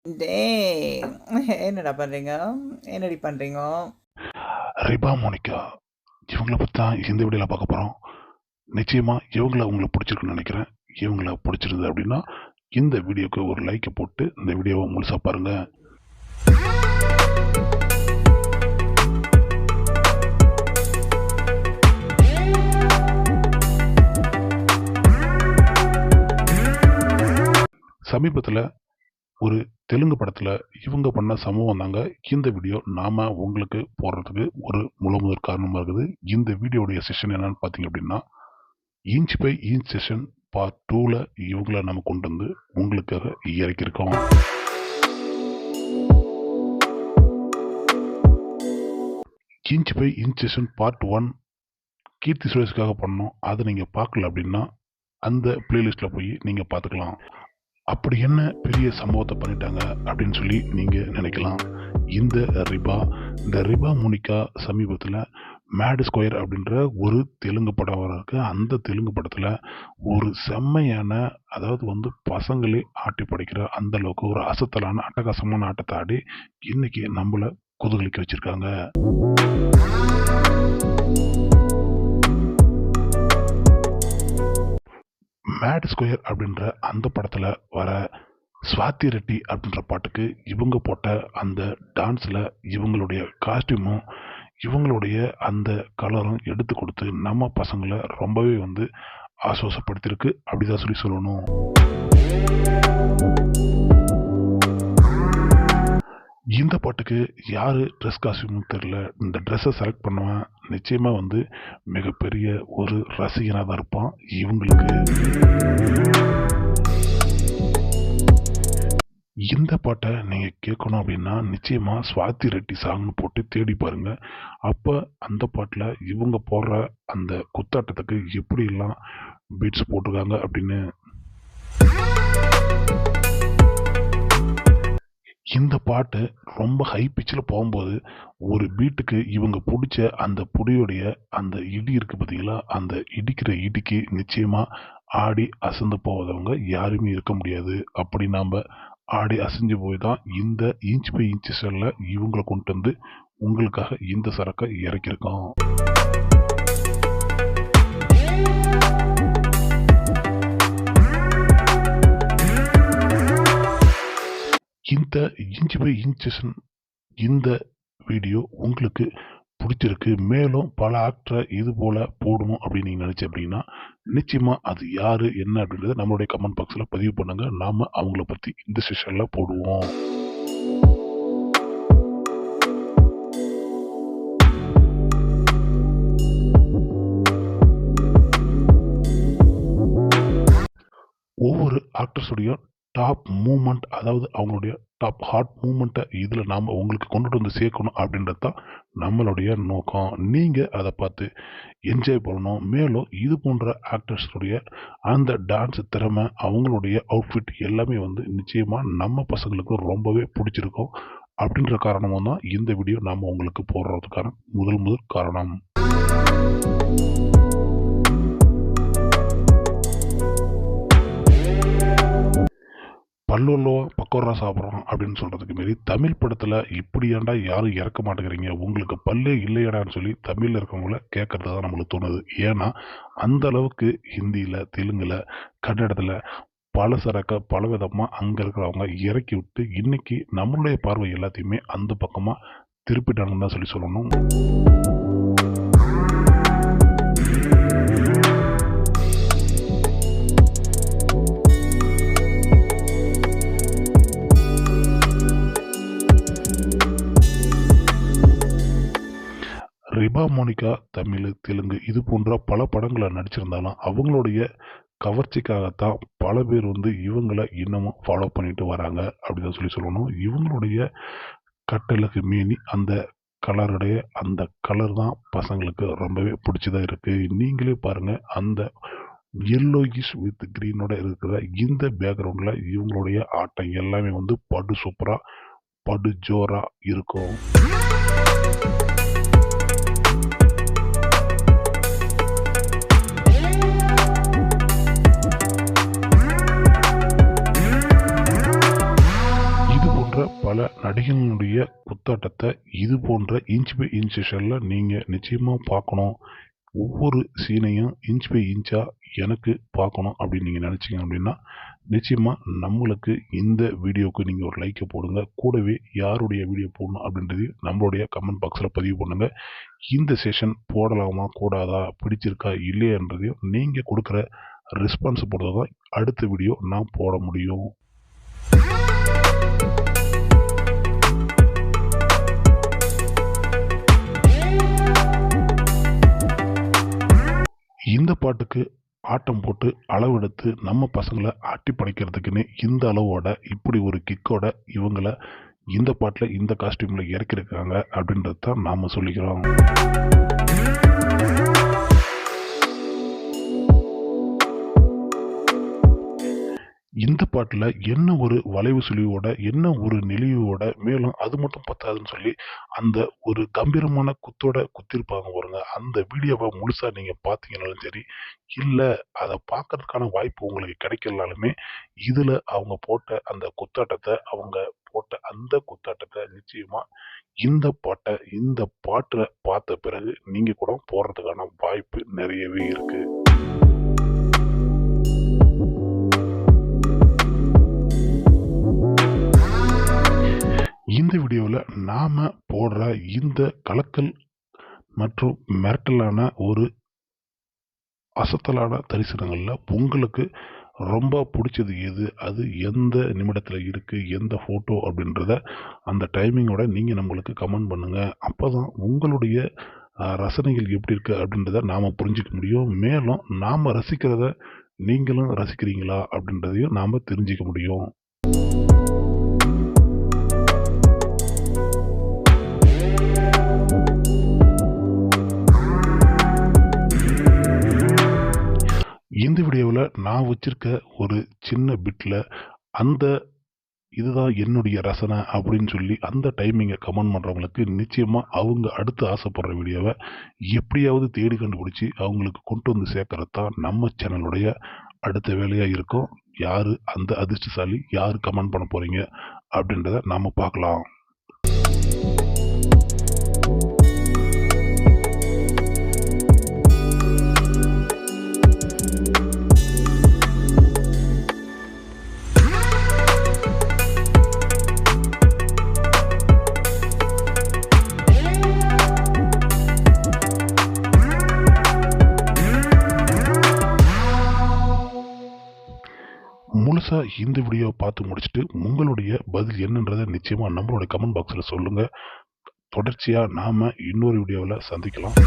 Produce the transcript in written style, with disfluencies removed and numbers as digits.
டேய்! என்னடா பண்றீங்க? என்னடி பண்றீங்க? ரிபா மோனிகா இவங்கள பத்தி தான் இந்த வீடியோவில் பார்க்க போகிறோம். நிச்சயமாக இவங்கள உங்களுக்கு பிடிச்சிருக்குன்னு நினைக்கிறேன். இவங்கள பிடிச்சிருந்தது அப்படின்னா இந்த வீடியோக்கு ஒரு லைக்கை போட்டு இந்த வீடியோவை முழுசாக பாருங்கள். சமீபத்தில் ஒரு தெலுங்கு படத்தில் இவங்க பண்ண சம்பவம் தாங்க இந்த வீடியோ நாம் உங்களுக்கு போடுறதுக்கு ஒரு முதற் காரணமாக இருக்குது. இந்த வீடியோடைய செஷன் என்னன்னு பார்த்தீங்க அப்படின்னா inch by inch session part 2ல் இவங்கள நம்ம கொண்டு வந்து உங்களுக்காக இறக்கியிருக்கோம். Inch by inch session part 1 Keerthy சுரேஷுக்காக பண்ணோம். அதை நீங்கள் பார்க்கல அப்படின்னா அந்த பிளேலிஸ்ட்டில் போய் நீங்கள் பார்த்துக்கலாம். அப்படி என்ன பெரிய சம்பவத்தை பண்ணிட்டாங்க அப்படின்னு சொல்லி நீங்கள் நினைக்கலாம். இந்த ரிபா மோனிகா சமீபத்தில் மேட் ஸ்கொயர் அப்படின்ற ஒரு தெலுங்கு படம் வர இருக்கு. அந்த தெலுங்கு படத்தில் ஒரு செம்மையான, அதாவது பசங்களே ஆட்டி படைக்கிற அந்த அளவுக்கு ஒரு அசத்தலான அட்டகாசமான ஆட்டத்தை ஆடி இன்னைக்கு நம்மளை குதூகலிக்க வச்சிருக்காங்க. மேட் ஸ்கொயர் அப்படின்ற அந்த படத்தில் வர ஸ்வாதி ரெட்டி அப்படின்ற பாட்டுக்கு இவங்க போட்ட அந்த டான்ஸில் இவங்களுடைய காஸ்டியூமும் இவங்களுடைய அந்த கலரும் எடுத்து கொடுத்து நம்ம பசங்களை ரொம்பவே ஆசுவாசப்படுத்தியிருக்கு அப்படிதான் சொல்லணும். இந்த பாட்டுக்கு யார் ட்ரெஸ் காஸ்டியூம்னு தெரில. இந்த ட்ரெஸ்ஸை செலக்ட் பண்ணுவேன் நிச்சயமாக மிகப்பெரிய ஒரு ரசிகனாக தான் இருப்பான். இவங்களுக்கு இந்த பாட்டை நீங்கள் கேட்கணும் அப்படின்னா நிச்சயமாக ஸ்வாதி ரெட்டி சாங்னு போட்டு தேடி பாருங்கள். அப்போ அந்த பாட்டில் இவங்க போடுற அந்த குத்தாட்டத்துக்கு எப்படியெல்லாம் பீட்ஸ் போட்டிருக்காங்க அப்படின்னு. இந்த பாட்டு ரொம்ப ஹை பிச்சில் போகும்போது ஒரு பீட்டுக்கு இவங்க பிடிச்ச அந்த புடியோடைய அந்த இடி இருக்குது பார்த்தீங்களா, அந்த இடிக்கிற இடிக்கு நிச்சயமாக ஆடி அசந்து போவதவங்க யாருமே இருக்க முடியாது. அப்படி நாம் ஆடி அசைஞ்சு போய் தான் இந்த இன்ச் பை இன்ச் செல்ல இவங்களை கொண்டு வந்து உங்களுக்காக இந்த சரக்கை இறக்கியிருக்கோம். இந்த இன்ச் பை இன்ச் இந்த வீடியோ உங்களுக்கு பிடிச்சிருக்கு, மேலும் பல ஆக்டரை இது போல் போடணும் அப்படின்னு நீங்கள் நினச்சி அப்படின்னா நிச்சயமாக அது யார் என்ன அப்படின்றத நம்மளுடைய கமெண்ட் பாக்ஸில் பதிவு பண்ணுங்கள். நாம் அவங்கள பற்றி இந்த செஷனில் போடுவோம். ஒவ்வொரு ஆக்டர்ஸுடைய டாப் மூமெண்ட், அதாவது அவங்களுடைய டாப் ஹாட் மூமெண்ட்டை இதில் நாம் உங்களுக்கு கொண்டுட்டு வந்து சேர்க்கணும் அப்படின்றது தான் நம்மளுடைய நோக்கம். நீங்கள் அதை பார்த்து என்ஜாய் பண்ணணும். மேலும் இது போன்ற ஆக்டர்ஸுடைய அந்த டான்ஸ் திறமை, அவங்களுடைய அவுட்ஃபிட் எல்லாமே நிச்சயமாக நம்ம பசங்களுக்கு ரொம்பவே பிடிச்சிருக்கும். அப்படின்ற காரணமும் தான் இந்த வீடியோ நாம் உங்களுக்கு போடுறதுக்கான முதல் காரணம். பல்லுள்ளவா பக்கோடா சாப்பிட்றோம் அப்படின்னு சொல்கிறதுக்கு மாரி தமிழ் படத்தில் இப்படி ஏன்டா யாரும் இறக்க மாட்டேங்கிறீங்க, உங்களுக்கு பல்லே இல்லையடான்னு சொல்லி தமிழில் இருக்கவங்கள கேட்குறது தான் நம்மளுக்கு தோணுது. ஏன்னா அந்த அளவுக்கு ஹிந்தியில், தெலுங்கில், கன்னடத்தில் பல சரக்க பல விதமாக அங்கே இருக்கிறவங்க இறக்கி விட்டு இன்னைக்கு நம்மளுடைய பார்வை எல்லாத்தையுமே அந்த பக்கமாக திருப்பிட்டாங்கன்னு தான் சொல்லணும். ரிபா மோனிகா தமிழ், தெலுங்கு இது போன்ற பல படங்களை நடிச்சிருந்தாலும் அவங்களுடைய கவர்ச்சிக்காகத்தான் பல பேர் இவங்களை இன்னமும் ஃபாலோ பண்ணிட்டு வராங்க அப்படிதான் சொல்லணும். இவங்களுடைய கட்டழகு மேனி, அந்த கலருடைய அந்த கலர் தான் பசங்களுக்கு ரொம்பவே பிடிச்சதாக இருக்குது. நீங்களே பாருங்கள், அந்த எல்லோயிஷ் வித் க்ரீனோட இருக்கிற இந்த பேக்ரவுண்டில் இவங்களுடைய ஆட்டம் எல்லாமே படு சூப்பராக படு ஜோராக இருக்கும். போன்ற பல நடிகர்களுடைய குத்தாட்டத்தை இது போன்ற இன்ச் பை இன்ச் செஷனில் நீங்கள் நிச்சயமாக பார்க்கணும். ஒவ்வொரு சீனையும் இன்ச் பை இன்ச்சாக எனக்கு பார்க்கணும் அப்படின்னு நீங்கள் நினச்சிங்க அப்படின்னா நிச்சயமாக நம்மளுக்கு இந்த வீடியோவுக்கு நீங்கள் ஒரு லைக்கை போடுங்க. கூடவே யாருடைய வீடியோ போடணும் அப்படின்றது நம்மளுடைய கமெண்ட் பாக்ஸில் பதிவு பண்ணுங்கள். இந்த செஷன் போடலாமா கூடாதா, பிடிச்சிருக்கா இல்லையன்றதையும் நீங்கள் கொடுக்குற ரெஸ்பான்ஸ் பொறுத்து தான் அடுத்த வீடியோ நான் போட முடியும். இந்த பாட்டுக்கு ஆட்டம் போட்டு அளவெடுத்து நம்ம பசங்களை ஆட்டி படைக்கிறதுக்குன்னு இந்த அளவோட இப்படி ஒரு கிக்கோட இவங்களை இந்த பாட்டில் இந்த காஸ்டியூமில் இறக்கிருக்காங்க அப்படின்றது தான் நாம் சொல்லிக்கிறோம். இந்த பாட்டில் என்ன ஒரு வளைவு சுழிவோட என்ன ஒரு நெளிவோட மேலும் அது மட்டும் பத்தாதுன்னு சொல்லி அந்த ஒரு கம்பீரமான குத்தோட குத்திருப்பாங்க பாருங்க. அந்த வீடியோவை முழுசாக நீங்கள் பார்த்தீங்கன்னாலும் சரி, இல்லை அதை பார்க்கறதுக்கான வாய்ப்பு உங்களுக்கு கிடைக்கலனாலுமே இதில் அவங்க போட்ட அந்த குத்தாட்டத்தை நிச்சயமாக இந்த பாட்டில் பார்த்த பிறகு நீங்கள் கூட போடுறதுக்கான வாய்ப்பு நிறையவே இருக்குது. இந்த வீடியோவில் நாம் போடுற இந்த கலக்கல் மற்றும் மிரட்டலான ஒரு அசத்தலான தரிசனங்களில் உங்களுக்கு ரொம்ப பிடிச்சது எது, அது எந்த நிமிடத்தில் இருக்குது, எந்த ஃபோட்டோ அப்படின்றத அந்த டைமிங்கோட நீங்கள் நம்மளுக்கு கமெண்ட் பண்ணுங்கள். அப்போ தான் உங்களுடைய ரசனைகள் எப்படி இருக்குது அப்படின்றத நாம் புரிஞ்சிக்க முடியும். மேலும் நாம் ரசிக்கிறத நீங்களும் ரசிக்கிறீங்களா அப்படின்றதையும் நாம் தெரிஞ்சிக்க முடியும். இந்த வீடியோவில் நான் வச்சிருக்க ஒரு சின்ன பிட்டில் இதுதான் என்னுடைய ரசனை அப்படின்னு சொல்லி அந்த டைமிங்கை கமெண்ட் பண்ணுறவங்களுக்கு நிச்சயமாக அவங்க அடுத்து ஆசைப்படுற வீடியோவை எப்படியாவது தேடி கண்டுபிடிச்சி அவங்களுக்கு கொண்டு வந்து சேர்க்கறது தான் நம்ம சேனலுடைய அடுத்த வேலையாக இருக்கும். யார் அந்த அதிர்ஷ்டசாலி, யார் கமெண்ட் பண்ண போகிறீங்க அப்படின்றத நாம் பார்க்கலாம். முழுசாக இந்த வீடியோவை பார்த்து முடிச்சுட்டு உங்களுடைய பதில் என்னன்றதை நிச்சயமாக நம்மளோட கமெண்ட் பாக்ஸில் சொல்லுங்கள். தொடர்ச்சியாக நாம் இன்னொரு வீடியோவில் சந்திக்கலாம்.